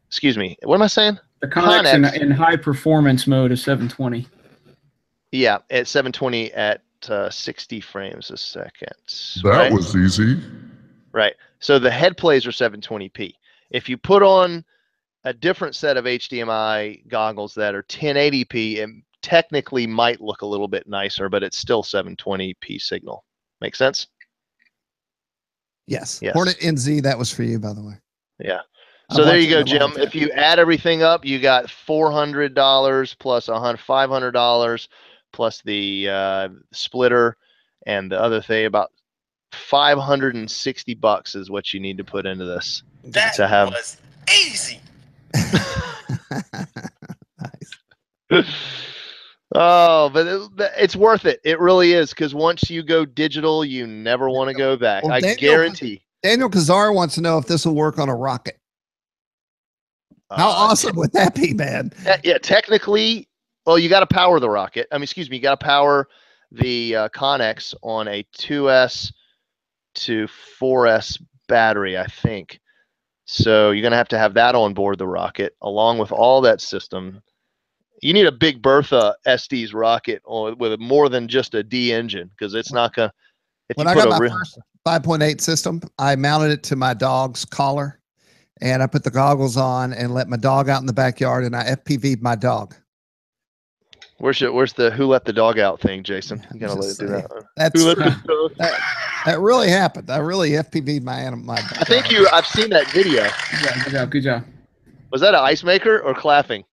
Excuse me, what am I saying? The Connex in high performance mode is 720. Yeah, at 720 at 60 frames a second. That was easy. Right. So the head plays are 720p. If you put on a different set of HDMI goggles that are 1080p, it technically might look a little bit nicer, but it's still 720p signal. Make sense? Yes. Hornet NZ, that was for you, by the way. Yeah. So there you go, Jim. If you add everything up, you got $400 plus $500 plus the splitter and the other thing. About $560 is what you need to put into this. That to have. Was easy. Nice. Oh, but it's worth it. It really is, because once you go digital, you never want to go back. Well, I guarantee. Daniel Kazar wants to know if this will work on a rocket. How awesome would that be, man? Yeah, technically, well, you got to power the rocket. I mean, excuse me, you got to power the Connex on a 2S to 4S battery, I think. So you're going to have that on board the rocket, along with all that system. You need a Big Bertha Estes rocket with more than just a D engine, because it's not going to. When I got my first 5.8 system, I mounted it to my dog's collar, and I put the goggles on and let my dog out in the backyard, and I FPV'd my dog. Where's the who let the dog out thing, Jason? You gotta let it do that. That's who let the dog? That really happened. I really FPV'd my animal. I think I've seen that video. Good job. Was that an ice maker or clapping?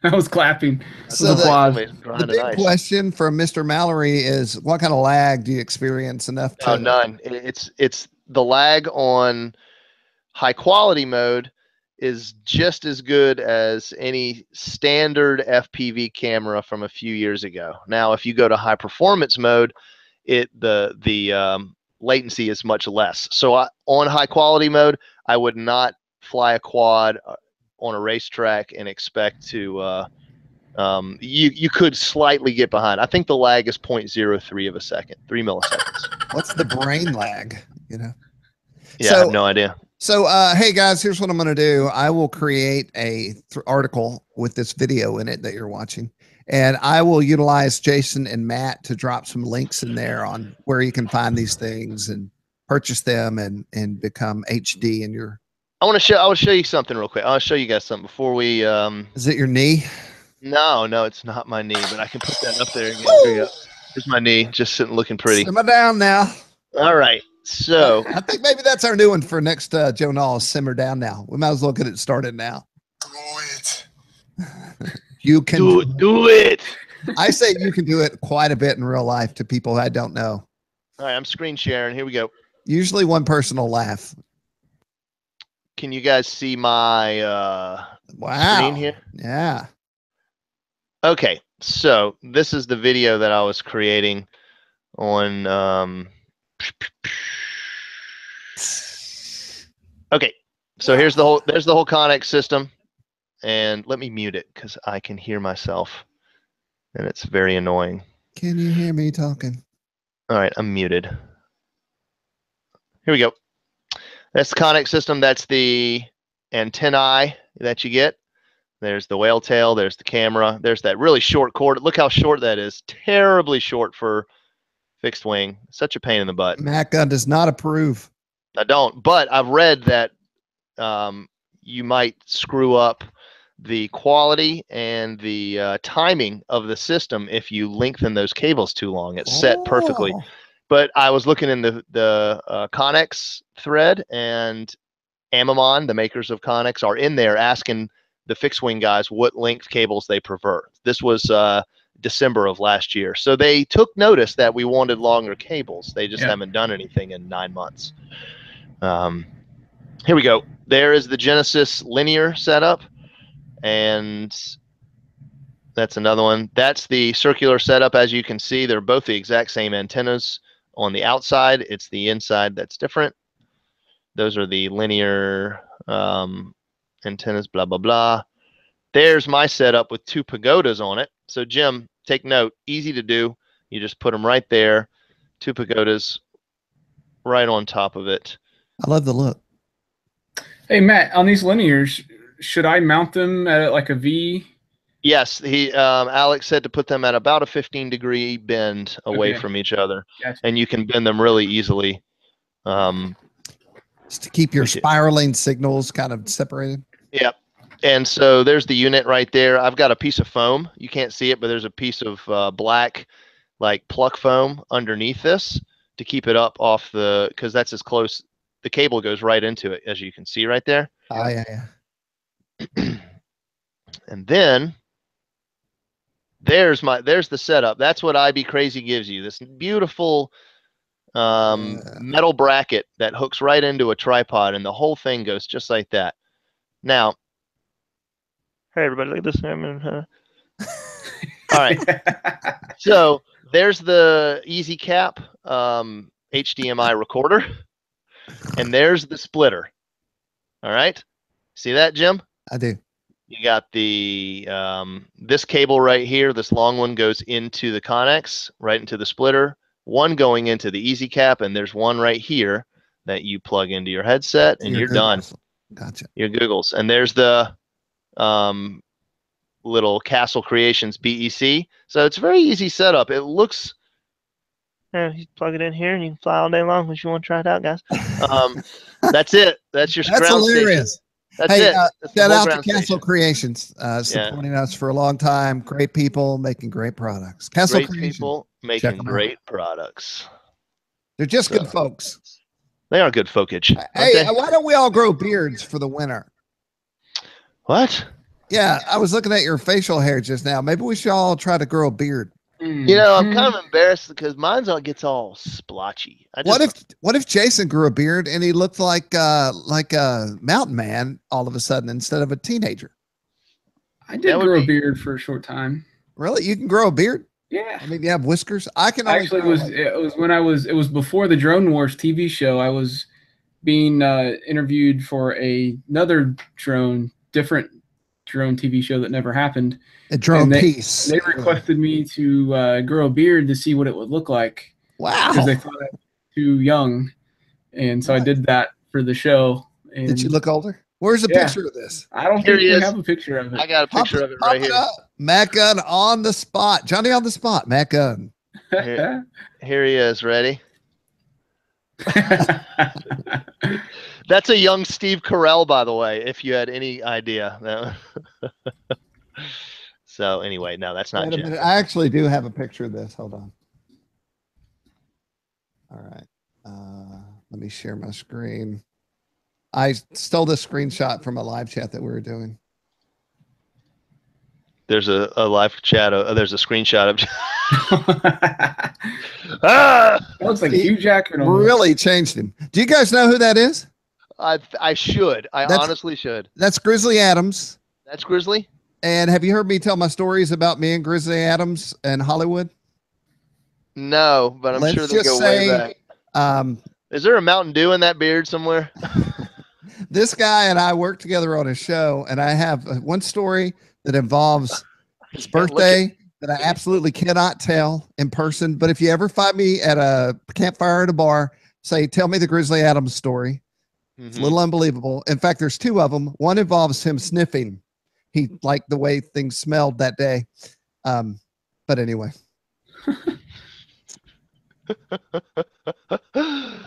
I was clapping. So the big ice. question from Mr. Mallory is, what kind of lag do you experience enough to? Oh, none. It's the lag on high quality mode is just as good as any standard FPV camera from a few years ago. Now, if you go to high performance mode, the latency is much less. So on high quality mode, I would not fly a quad on a racetrack and expect to you could slightly get behind. I think the lag is 0.03 of a second, 3 milliseconds. What's the brain lag? You know? Yeah, I have no idea. So, hey guys, here's what I'm going to do. I will create a article with this video in it that you're watching, and I will utilize Jason and Matt to drop some links in there on where you can find these things and purchase them and become HD in your. I will show you something real quick. I'll show you guys something before we. Is it your knee? No, it's not my knee, but I can put that up there again. Here you go. Here's my knee, just sitting looking pretty. Simmer down now. All right. So I think maybe that's our new one for next Joe Nall. Simmer down now. We might as well get it started now. Do it. You can do it. I say you can do it quite a bit in real life to people I don't know. All right, I'm screen sharing. Here we go. Usually one person will laugh. Can you guys see my screen here? Yeah. Okay, so this is the video that I was creating on. Okay, so there's the whole Connex system, and let me mute it because I can hear myself, and it's very annoying. Can you hear me talking? All right, I'm muted. Here we go. That's the Connex system. That's the antennae that you get. There's the whale tail. There's the camera. There's that really short cord. Look how short that is. Terribly short for fixed wing. Such a pain in the butt. Matt Gunn does not approve. I don't, but I've read that you might screw up the quality and the timing of the system if you lengthen those cables too long. It's set perfectly. But I was looking in the Connex thread, and Amimon, the makers of Connex, are in there asking the fixed wing guys what length cables they prefer. This was December of last year. So they took notice that we wanted longer cables. They just haven't done anything in 9 months. Here we go. There is the Genesis linear setup, and that's another one. That's the circular setup. As you can see, they're both the exact same antennas. On the outside, it's the inside that's different. Those are the linear antennas, blah, blah, blah. There's my setup with 2 pagodas on it. So, Jim, take note. Easy to do. You just put them right there. 2 pagodas right on top of it. I love the look. Hey, Matt, on these linears, should I mount them at like a V? Yes, Alex said to put them at about a 15-degree bend away from each other. Gotcha. And you can bend them really easily. Just to keep your spiraling signals kind of separated. Yep. And so there's the unit right there. I've got a piece of foam. You can't see it, but there's a piece of black, like pluck foam underneath this to keep it up off because that's as close. The cable goes right into it, as you can see right there. Oh, yeah. And then there's the setup. That's what IBCrazy gives you. This beautiful metal bracket that hooks right into a tripod, and the whole thing goes just like that. Now, hey everybody, look at this. All right. So there's the EasyCap HDMI recorder, and there's the splitter. All right. See that, Jim? I do. You got the this cable right here. This long one goes into the Connex, right into the splitter. One going into the EasyCap, and there's one right here that you plug into your headset, and you're done. Gotcha. Your Googles. And there's the little Castle Creations BEC. So it's a very easy setup. It looks. You plug it in here, and you can fly all day long if you want to try it out, guys. That's it. That's your That's ground hilarious. Station. That's hey, it. Shout out to Castle Creations, supporting us for a long time. Great people making great products. Castle Great Creations. people making great products. They're just good folks. They are good folkage. Hey, why don't we all grow beards for the winter? What? Yeah, I was looking at your facial hair just now. Maybe we should all try to grow a beard. You know, I'm kind of embarrassed because gets all splotchy. What if Jason grew a beard and he looked like a mountain man all of a sudden instead of a teenager? I did grow a beard for a short time. Really? You can grow a beard? Yeah. I mean, you have whiskers. I can actually it was before the Drone Wars TV show. I was being interviewed for another different drone TV show that never happened. A drone piece. They requested me to grow a beard to see what it would look like. Wow. Because they thought I was too young. And so I did that for the show. And did you look older? Where's the picture of this? I don't think we have a picture of it. I got a picture of it right here. Matt Gunn on the spot. Johnny on the spot. Matt Gunn. Here he is. Ready? That's a young Steve Carell, by the way, if you had any idea. So anyway, no, that's not Jeff. I actually do have a picture of this. Hold on. All right. Let me share my screen. I stole this screenshot from a live chat that we were doing. There's a live chat. There's a screenshot of. That looks like Hugh Jackman. Really changed him. Do you guys know who that is? I should. I honestly should. That's Grizzly Adams. That's Grizzly. And have you heard me tell my stories about me and Grizzly Adams and Hollywood? No, but I'm sure they go way back. Is there a Mountain Dew in that beard somewhere? This guy and I worked together on a show, and I have one story that involves his birthday that I absolutely cannot tell in person. But if you ever find me at a campfire at a bar, say, tell me the Grizzly Adams story. It's a little unbelievable. In fact, there's two of them. One involves him sniffing. He liked the way things smelled that day. But anyway.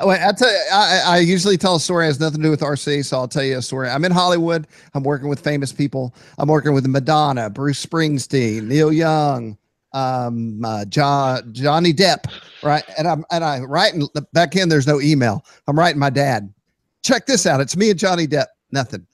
Wait, I tell you, I usually tell a story that has nothing to do with RC, so I'll tell you a story. I'm in Hollywood. I'm working with famous people. I'm working with Madonna, Bruce Springsteen, Neil Young, Johnny Depp, right? And I writing back in. There's no email. I'm writing my dad. Check this out. It's me and Johnny Depp. Nothing.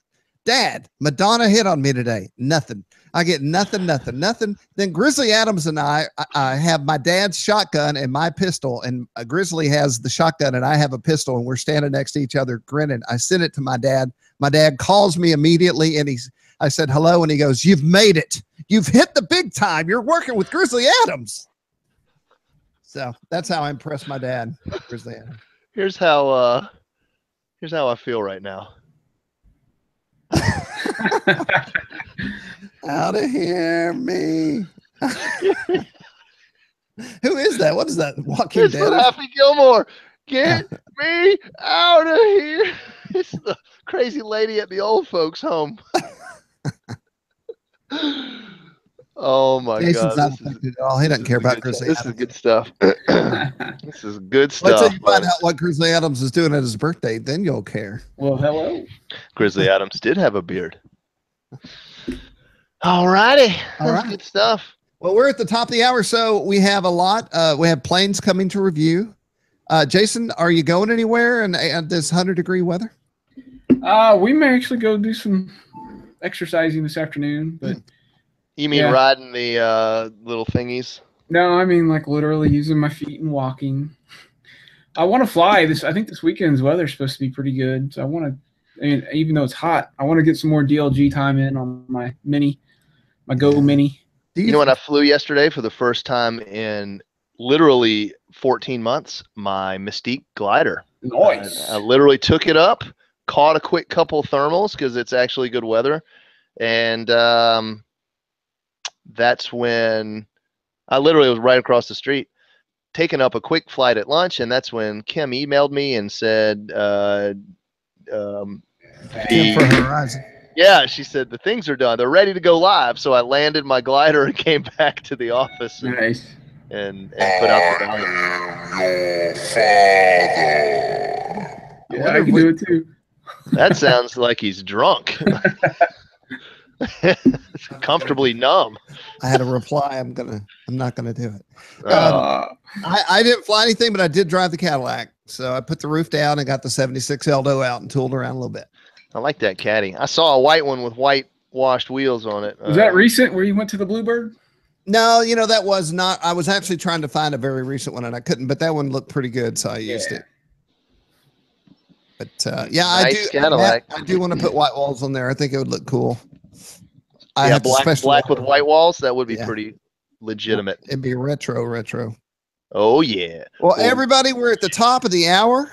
Dad, Madonna hit on me today. Nothing. I get nothing. Then Grizzly Adams and I have my dad's shotgun and my pistol, and Grizzly has the shotgun and I have a pistol, and we're standing next to each other grinning. I sent it to my dad. My dad calls me immediately, and I said, hello, and he goes, you've made it. You've hit the big time. You're working with Grizzly Adams. So that's how I impressed my dad, Grizzly Adams. Here's how I feel right now. Out of here, me. Who is that? What is that? Walking Dead? Happy Gilmore. Get me out of here. It's the crazy lady at the old folks' home. Oh my Jason's God. Not affected at all. He doesn't care about Grizzly Adams. This is good stuff. This is good stuff. Until you find out what Grizzly Adams is doing at his birthday, then you'll care. Well, hello. Grizzly Adams did have a beard. All righty. That's good stuff. Well, we're at the top of the hour, so we have a lot. We have planes coming to review. Jason, are you going anywhere in this 100-degree weather? We may actually go do some exercising this afternoon, but you mean riding the little thingies? No, I mean like literally using my feet and walking. I want to fly I think this weekend's weather is supposed to be pretty good, so I want to. And even though it's hot, I want to get some more DLG time in on my Go Mini. You know what? I flew yesterday for the first time in literally 14 months. My Mystique glider. Nice. I literally took it up, caught a quick couple thermals because it's actually good weather, and that's when I literally was right across the street, taking up a quick flight at lunch, and that's when Kim emailed me and said. For Horizon. Yeah, she said the things are done. They're ready to go live. So I landed my glider and came back to the office and put out the volume. Yeah, I can do it too. That sounds like he's drunk. Comfortably numb. I had a reply. I'm not gonna do it. I didn't fly anything, but I did drive the Cadillac. So I put the roof down and got the 76 Eldo out and tooled around a little bit. I like that caddy. I saw a white one with white washed wheels on it. Was that recent where you went to the Bluebird? No, that was not. I was actually trying to find a very recent one and I couldn't, but that one looked pretty good. So I used it. But yeah, nice Cadillac. I do want to put white walls on there. I think it would look cool. Black with white walls. That would be pretty legitimate. It'd be retro. Oh yeah. Well, everybody, we're at the top of the hour.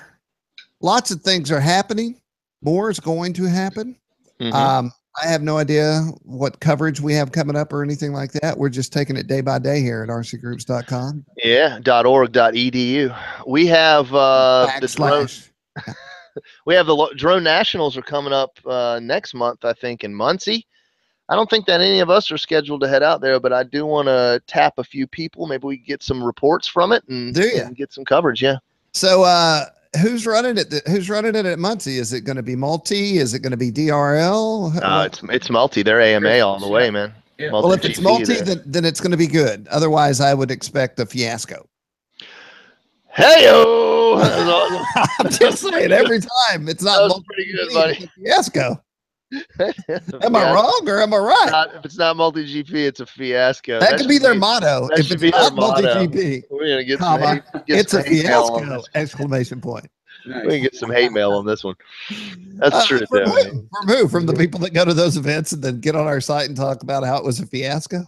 Lots of things are happening. More is going to happen. I have no idea what coverage we have coming up or anything like that. We're just taking it day by day here at rcgroups.com. Yeah, .org.edu. We have the drone. We have the drone nationals are coming up next month, I think, in Muncie. I don't think that any of us are scheduled to head out there, but I do want to tap a few people. Maybe we can get some reports from it and get some coverage. Yeah. So who's running it? Who's running it at Muncie? Is it going to be multi? Is it going to be DRL? It's multi. They're AMA all the way, man. Yeah. Well, if it's multi, then it's going to be good. Otherwise, I would expect a fiasco. Hey-o! I'm just saying, every time it's not multi, pretty good, buddy. Fiasco. Am I wrong or am I right? If it's not multi-GP, it's a fiasco. That could be their motto. If it's not multi-GP, we're gonna get it's a fiasco! Exclamation point. Nice. We can get some hate mail on this one. That's true. From who? From the people that go to those events and then get on our site and talk about how it was a fiasco?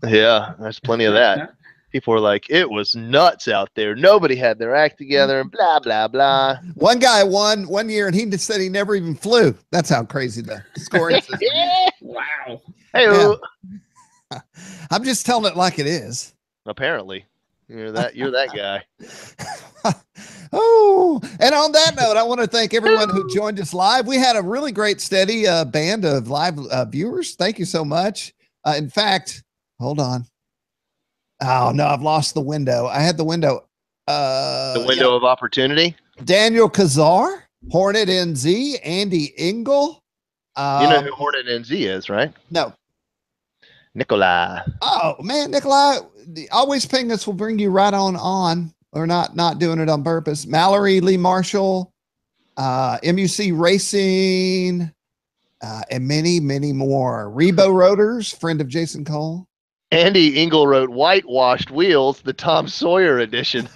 Yeah, there's plenty of that. People are like, it was nuts out there. Nobody had their act together and blah, blah, blah. One guy won one year and he just said he never even flew. That's how crazy the scoring system is. Wow. Hey, yeah. I'm just telling it like it is. Apparently. You're that guy. Oh, and on that note, I want to thank everyone who joined us live. We had a really great, steady band of live viewers. Thank you so much. In fact, hold on. Oh no, I've lost the window. I had the window. The window of opportunity. Daniel Kazar, Hornet NZ, Andy Engel. You know who Hornet NZ is, right? No. Nikolai. Oh man, Nikolai, always ping us. We'll bring you right on. Or not doing it on purpose. Mallory Lee Marshall, MUC Racing, and many, many more. Rebo Rotors, friend of Jason Cole. Andy Engel wrote whitewashed wheels, the Tom Sawyer edition.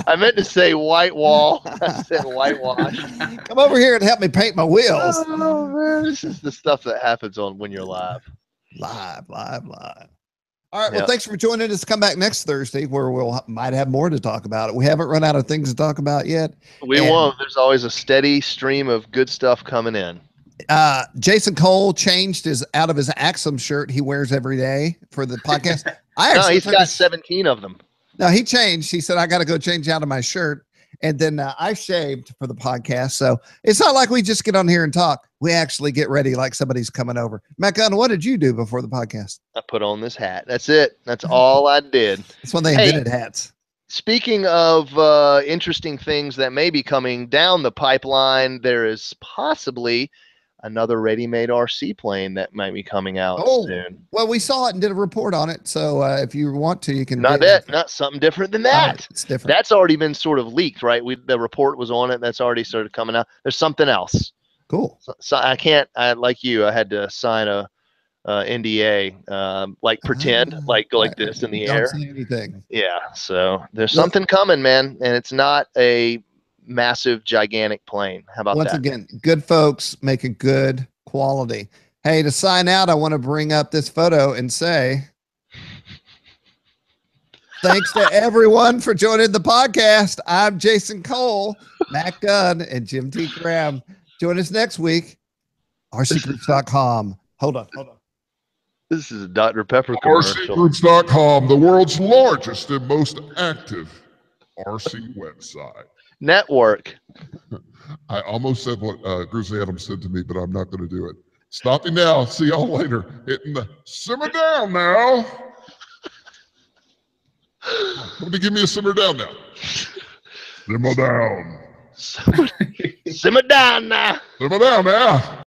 I meant to say white wall. I said whitewashed. Come over here and help me paint my wheels. Oh man, this is the stuff that happens when you're live. Live. All right. Well, thanks for joining us. Come back next Thursday where might have more to talk about. We haven't run out of things to talk about yet. We won't. There's always a steady stream of good stuff coming in. Jason Cole changed out of his Axum shirt he wears every day for the podcast. He's got 17 of them. No, he changed. He said, I got to go change out of my shirt. And then I shaved for the podcast. So it's not like we just get on here and talk. We actually get ready like somebody's coming over. Matt Gunn, what did you do before the podcast? I put on this hat. That's it. That's all I did. That's when they invented hats. Speaking of interesting things that may be coming down the pipeline, there is possibly another ready-made RC plane that might be coming out soon. Well, we saw it and did a report on it. So if you want to, you can. Not something different than that. It's different. That's already been sort of leaked, right? The report was on it. That's already started coming out. There's something else. Cool. So I can't. Like you, I had to sign a NDA, like pretend like this in the air. Don't say anything. Yeah. So there's something coming, man, and it's not a massive, gigantic plane. How about that? Once again, good folks making good quality. Hey, to sign out, I want to bring up this photo and say thanks to everyone for joining the podcast. I'm Jason Cole, Matt Gunn, and Jim T. Graham. Join us next week. RCGroups.com. Hold on. This is a Dr. Pepper commercial. RCGroups.com, the world's largest and most active RC website. Network. I almost said what Grizzly Adams said to me, but I'm not going to do it. Stop me now. See y'all later. Hitting the simmer down now. Somebody give me a simmer down now. Simmer down. Simmer down now. Simmer down now.